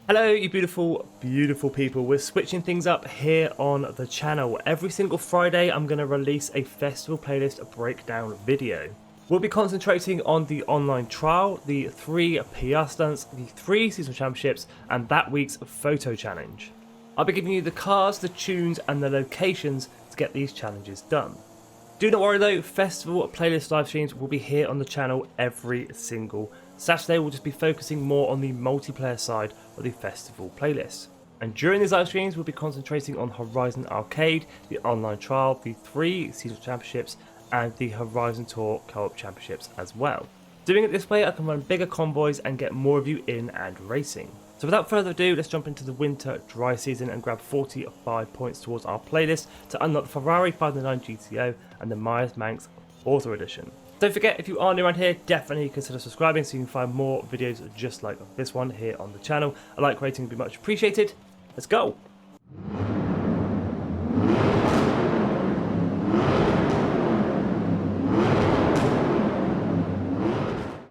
Hello you beautiful people. We're switching things up here on the channel. Every single Friday I'm going to release a festival playlist breakdown video. We'll be concentrating on the online trial, the 3 PR stunts, the 3 seasonal championships and that week's photo challenge. I'll be giving you the cars, the tunes and the locations to get these challenges done. Do not worry though, festival playlist live streams will be here on the channel every single Saturday. We'll just be focusing more on the multiplayer side of the festival playlist. And during these live streams, we'll be concentrating on Horizon Arcade, the online trial, the 3 seasonal championships, and the Horizon Tour co-op championships as well. Doing it this way, I can run bigger convoys and get more of you in and racing. So without further ado, let's jump into the winter dry season and grab 45 points towards our playlist to unlock the Ferrari 509 GTO and the Manx Forza Edition. Don't forget, if you are new around here, definitely consider subscribing so you can find more videos just like this one here on the channel. A like rating would be much appreciated. Let's go!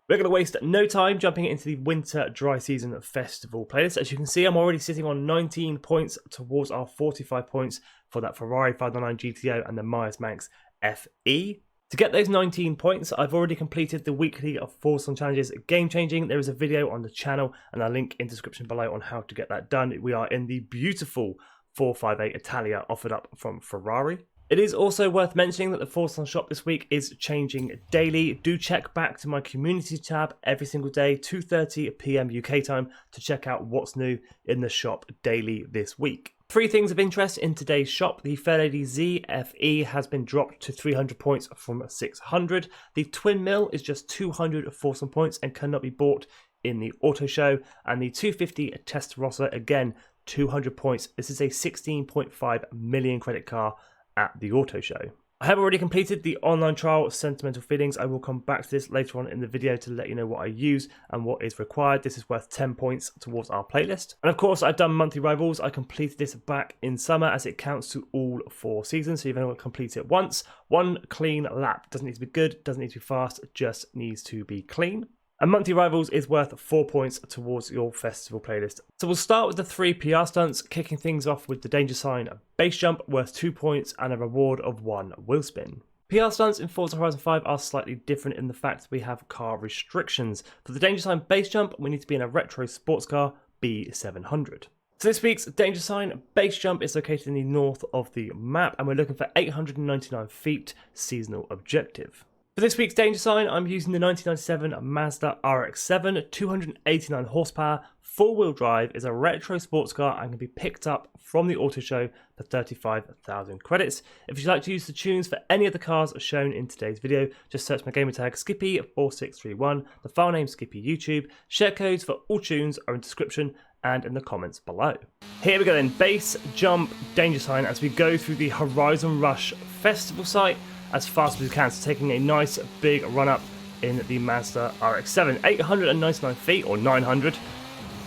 We're going to waste no time jumping into the winter dry season festival playlist. As you can see, I'm already sitting on 19 points towards our 45 points for that Ferrari 509 GTO and the Manx FE. To get those 19 points, I've already completed the weekly FORZA challenges Game Changing. There is a video on the channel and a link in the description below on how to get that done. We are in the beautiful 458 Italia offered up from Ferrari. It is also worth mentioning that the FORZA shop this week is changing daily. Do check back to my community tab every single day, 2:30 PM UK time, to check out what's new in the shop daily this week. 3 things of interest in today's shop. The Fairlady ZFE has been dropped to 300 points from 600. The Twin Mill is just 200 FORZA points and cannot be bought in the auto show. And the 250 Testarossa, again, 200 points. This is a 16.5 million credit car at the auto show. I have already completed the online trial Sentimental Feelings. I will come back to this later on in the video to let you know what I use and what is required. This is worth 10 points towards our playlist. And of course, I've done monthly rivals. I completed this back in summer as it counts to all 4 seasons. So you've only got to complete it once. 1 clean lap. Doesn't need to be good, doesn't need to be fast, just needs to be clean. And monthly rivals is worth 4 points towards your festival playlist. So we'll start with the 3 PR stunts, kicking things off with the danger sign base jump worth 2 points and a reward of 1 wheel spin. PR stunts in Forza Horizon 5 are slightly different in the fact that we have car restrictions. For the danger sign base jump, we need to be in a retro sports car B700. So this week's danger sign base jump is located in the north of the map and we're looking for 899 feet seasonal objective. For this week's danger sign, I'm using the 1997 Mazda RX-7, 289 horsepower, 4-wheel drive, is a retro sports car and can be picked up from the auto show for 35,000 credits. If you'd like to use the tunes for any of the cars shown in today's video, just search my gamertag Skippy4631, the file name Skippy YouTube. Share codes for all tunes are in the description and in the comments below. Here we go then, base jump danger sign as we go through the Horizon Rush festival site as fast as we can, so taking a nice big run up in the Mazda RX-7, 899 feet or 900.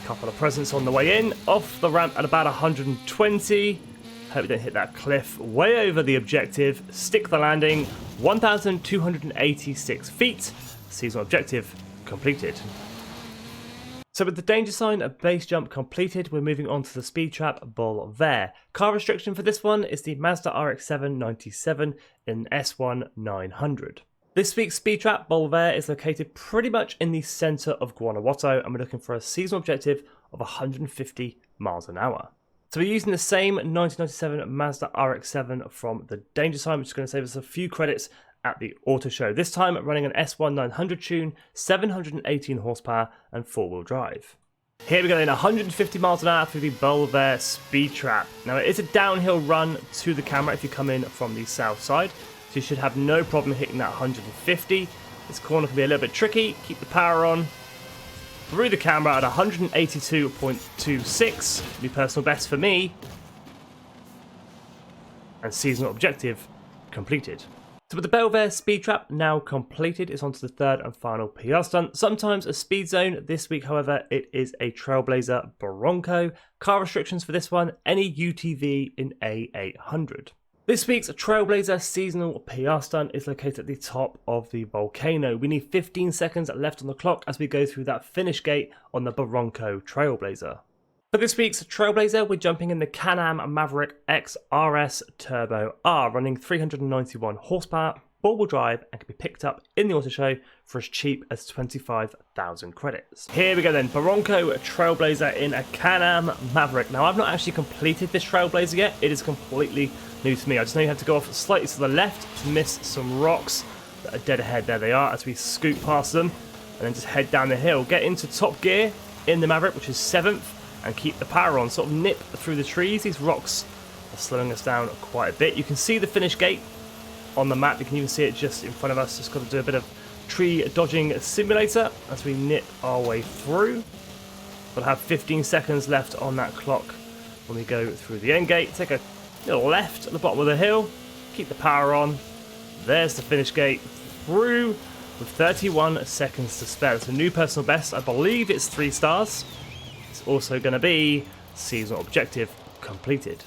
Couple of presents on the way in, off the ramp at about 120. Hope we don't hit that cliff way over the objective. Stick the landing, 1,286 feet. Seasonal objective completed. So with the danger sign base jump completed, we're moving on to the speed trap Bulevar. Car restriction for this one is the Mazda RX-7 97 in S1 900. This week's speed trap Bulevar is located pretty much in the centre of Guanajuato and we're looking for a seasonal objective of 150 miles an hour. So we're using the same 1997 Mazda RX-7 from the danger sign, which is going to save us a few credits at the auto show. This time running an S1 900 tune, 718 horsepower and 4-wheel drive. Here we go then, 150 miles an hour through the Bulevar speed trap. Now it is a downhill run to the camera if you come in from the south side, so you should have no problem hitting that 150. This corner can be a little bit tricky. Keep the power on. Through the camera at 182.26, the personal best for me. And seasonal objective completed. So with the Bulevar speed trap now completed, it's on to the 3rd and final PR stunt. Sometimes a speed zone. This week, however, it is a Trailblazer Barranco. Car restrictions for this one, any UTV in A800. This week's Trailblazer seasonal PR stunt is located at the top of the volcano. We need 15 seconds left on the clock as we go through that finish gate on the Barranco Trailblazer. For this week's Trailblazer, we're jumping in the Can-Am Maverick X RS Turbo R, running 391 horsepower, four-wheel drive, and can be picked up in the auto show for as cheap as 25,000 credits. Here we go then, Barranco Trailblazer in a Can-Am Maverick. Now, I've not actually completed this Trailblazer yet. It is completely new to me. I just know you have to go off slightly to the left to miss some rocks that are dead ahead. There they are as we scoot past them, and then just head down the hill. Get into top gear in the Maverick, which is 7th. And keep the power on, sort of nip through the trees. These rocks are slowing us down quite a bit. You can see the finish gate on the map. You can even see it just in front of us. Just got to do a bit of tree dodging simulator as we nip our way through. We'll have 15 seconds left on that clock when we go through the end gate. Take a little left at the bottom of the hill. Keep the power on. There's the finish gate through with 31 seconds to spare. It's a new personal best. I believe it's 3 stars. It's also going to be seasonal objective completed.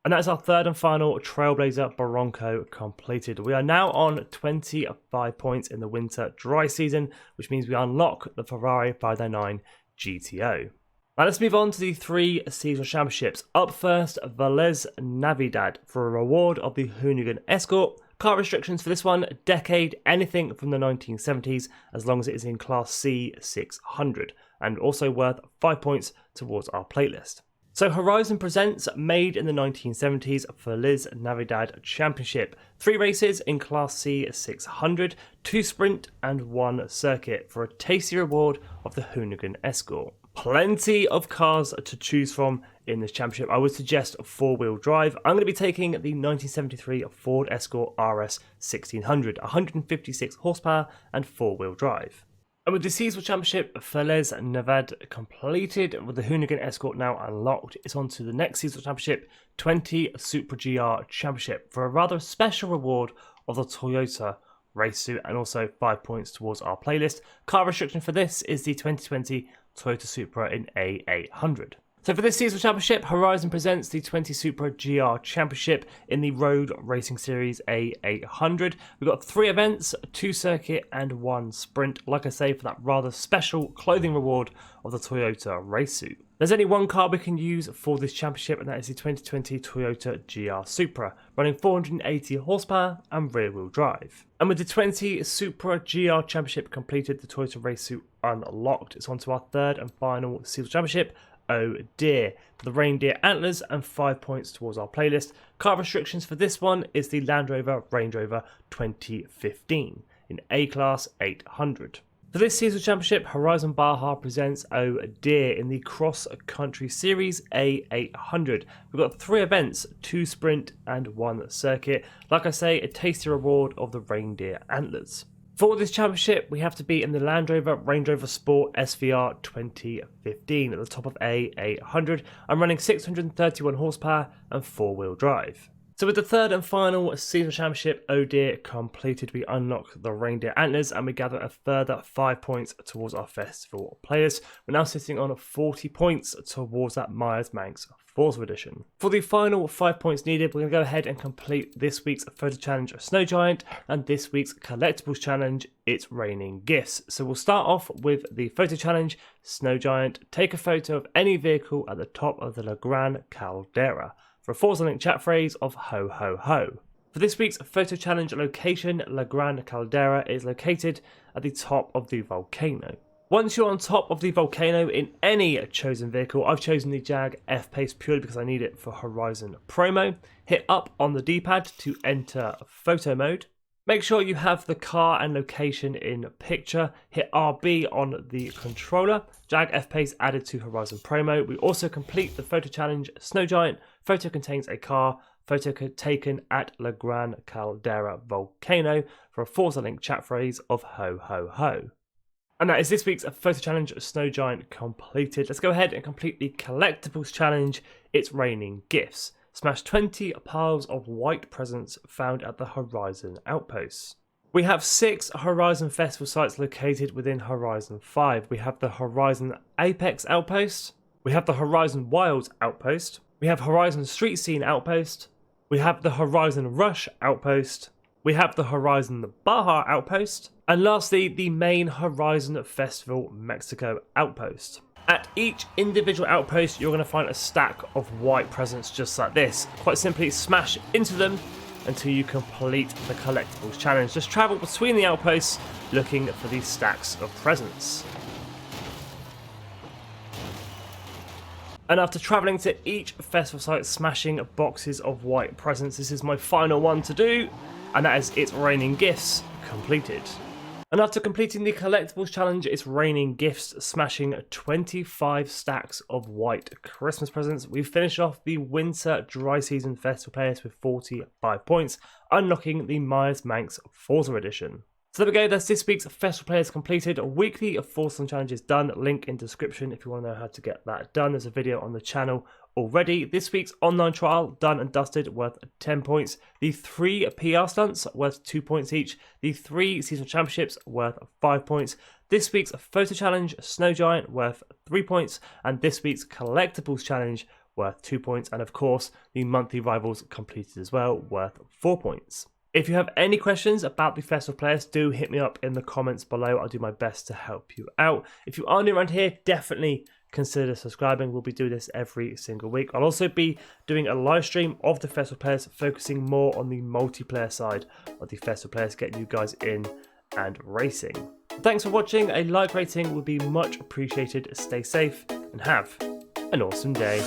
And that's our third and final Trailblazer Barranco completed. We are now on 25 points in the winter dry season, which means we unlock the Ferrari 509 GTO. Now let's move on to the 3 seasonal championships. Up first, Vella Navidad for a reward of the Hoonigan Escort. Car restrictions for this one, decade, anything from the 1970s, as long as it is in Class C 600, and also worth 5 points towards our playlist. So Horizon presents Made in the 1970s Feliz Navidad Championship. 3 races in Class C 600, 2 sprint and 1 circuit for a tasty reward of the Hoonigan Escort. Plenty of cars to choose from in this championship. I would suggest 4-wheel drive. I'm going to be taking the 1973 Ford Escort RS 1600, 156 horsepower and 4-wheel drive. And with the seasonal championship, Feliz Navidad completed, with the Hoonigan Escort now unlocked, it's on to the next seasonal championship, 20 Supra GR Championship, for a rather special reward of the Toyota race suit and also 5 points towards our playlist. Car restriction for this is the 2020 Toyota Supra in A800. So for this seasonal championship, Horizon presents the 20 Supra GR Championship in the Road Racing Series A800. We've got 3 events, 2 circuit and 1 sprint, like I say, for that rather special clothing reward of the Toyota race suit. There's only one car we can use for this championship, and that is the 2020 Toyota GR Supra, running 480 horsepower and rear-wheel drive. And with the 20 Supra GR Championship completed, the Toyota race suit unlocked, it's on to our third and final seasonal championship, Oh Dear, for the Reindeer Antlers and 5 points towards our playlist. Car restrictions for this one is the Land Rover Range Rover 2015 in A-Class 800. For this seasonal championship, Horizon Baja presents Oh Dear in the Cross Country Series A800. We've got 3 events, 2 sprint and 1 circuit. Like I say, a tasty reward of the Reindeer Antlers. For this championship, we have to be in the Land Rover Range Rover Sport SVR 2015 at the top of A800. I'm running 631 horsepower and 4-wheel drive. So with the third and final seasonal championship, Oh Dear, completed, we unlock the Reindeer Antlers and we gather a further 5 points towards our festival players. We're now sitting on 40 points towards that Myers-Manx Forza edition. For the final 5 points needed, we're going to go ahead and complete this week's photo challenge Snow Giant and this week's collectibles challenge It's Raining Gifts. So we'll start off with the photo challenge Snow Giant. Take a photo of any vehicle at the top of the Gran Caldera for a Forza Link chat phrase of ho ho ho. For this week's photo challenge location, La Gran Caldera is located at the top of the volcano. Once you're on top of the volcano in any chosen vehicle, I've chosen the Jag F-Pace purely because I need it for Horizon promo. Hit up on the D-pad to enter photo mode. Make sure you have the car and location in picture. Hit RB on the controller. Jag F-Pace added to Horizon promo. We also complete the photo challenge Snow Giant. Photo contains a car. Photo taken at La Gran Caldera volcano for a Forza Link chat phrase of ho ho ho. And that is this week's photo challenge Snow Giant completed. Let's go ahead and complete the collectibles challenge It's Raining Gifts. Smash 20 piles of white presents found at the Horizon outposts. We have 6 Horizon Festival sites located within Horizon 5. We have the Horizon Apex outpost. We have the Horizon Wilds outpost. We have Horizon Street Scene outpost. We have the Horizon Rush outpost. We have the Horizon Baja outpost. And lastly, the main Horizon Festival Mexico outpost. At each individual outpost, you're going to find a stack of white presents just like this. Quite simply, smash into them until you complete the collectibles challenge. Just travel between the outposts looking for these stacks of presents. And after travelling to each festival site, smashing boxes of white presents, this is my final one to do, and that is It's Raining Gifts completed. And after completing the collectibles challenge, It's Raining Gifts, smashing 25 stacks of white Christmas presents, we finish off the winter dry season festival players with 45 points, unlocking the Myers Manx Forza edition. So there we go, that's this week's festival players completed. A weekly FORZA challenge is done, link in description if you want to know how to get that done. There's a video on the channel already. This week's online trial, done and dusted, worth 10 points. The 3 PR stunts, worth 2 points each. The 3 seasonal championships, worth 5 points. This week's photo challenge, Snow Giant, worth 3 points. And this week's collectibles challenge, worth 2 points. And of course, the monthly rivals completed as well, worth 4 points. If you have any questions about the festival players, do hit me up in the comments below. I'll do my best to help you out. If you are new around here, definitely consider subscribing. We'll be doing this every single week. I'll also be doing a live stream of the festival players, focusing more on the multiplayer side of the festival players, getting you guys in and racing. Thanks for watching. A like rating would be much appreciated. Stay safe and have an awesome day.